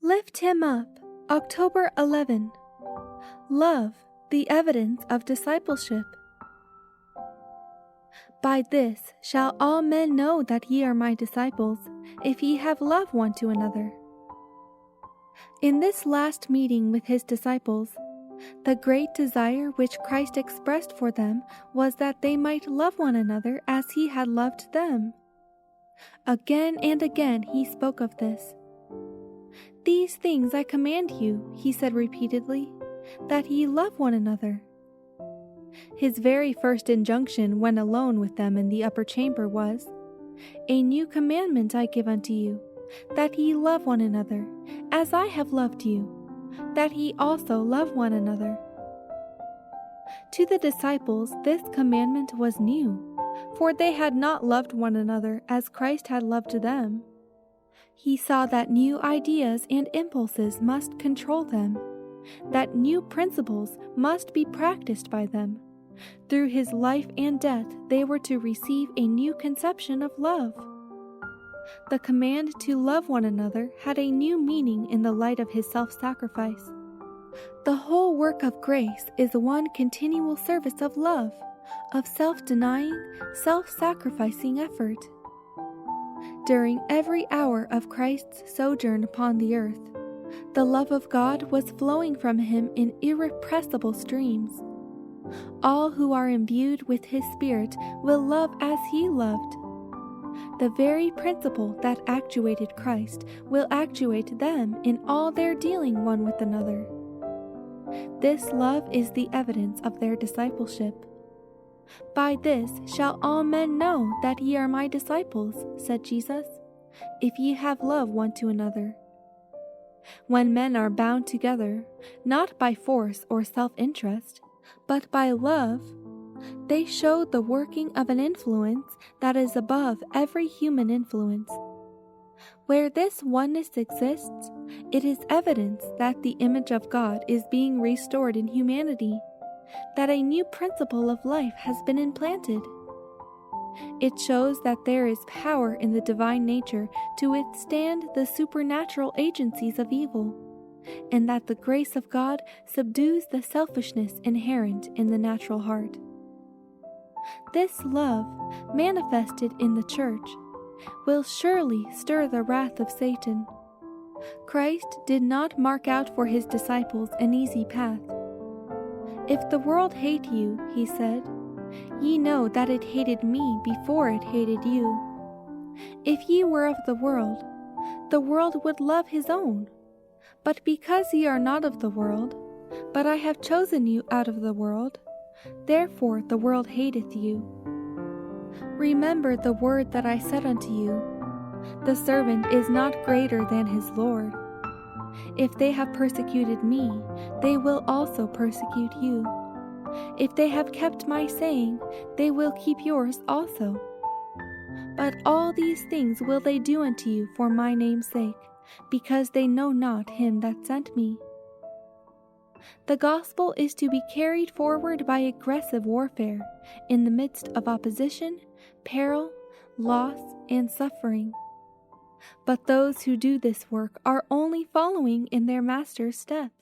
Lift him up, October 11. Love, the evidence of discipleship. By this shall all men know that ye are my disciples, if ye have love one to another. In this last meeting with his disciples, the great desire which Christ expressed for them was that they might love one another as he had loved them. Again and again he spoke of this. These things I command you, he said repeatedly, that ye love one another. His very first injunction when alone with them in the upper chamber was, A new commandment I give unto you, that ye love one another, as I have loved you, that ye also love one another. To the disciples this commandment was new, for they had not loved one another as Christ had loved them. He saw that new ideas and impulses must control them, that new principles must be practiced by them. Through his life and death, they were to receive a new conception of love. The command to love one another had a new meaning in the light of his self-sacrifice. The whole work of grace is one continual service of love, of self-denying, self-sacrificing effort. During every hour of Christ's sojourn upon the earth, the love of God was flowing from him in irrepressible streams. All who are imbued with his Spirit will love as he loved. The very principle that actuated Christ will actuate them in all their dealing one with another. This love is the evidence of their discipleship. By this shall all men know that ye are my disciples, said Jesus, if ye have love one to another. When men are bound together, not by force or self-interest, but by love, they show the working of an influence that is above every human influence. Where this oneness exists, it is evidence that the image of God is being restored in humanity, that a new principle of life has been implanted. It shows that there is power in the divine nature to withstand the supernatural agencies of evil, and that the grace of God subdues the selfishness inherent in the natural heart. This love, manifested in the church, will surely stir the wrath of Satan. Christ did not mark out for his disciples an easy path. If the world hate you, he said, ye know that it hated me before it hated you. If ye were of the world would love his own. But because ye are not of the world, but I have chosen you out of the world, therefore the world hateth you. Remember the word that I said unto you, the servant is not greater than his Lord. If they have persecuted me, they will also persecute you. If they have kept my saying, they will keep yours also. But all these things will they do unto you for my name's sake, because they know not him that sent me. The gospel is to be carried forward by aggressive warfare in the midst of opposition, peril, loss, and suffering. But those who do this work are only following in their Master's steps.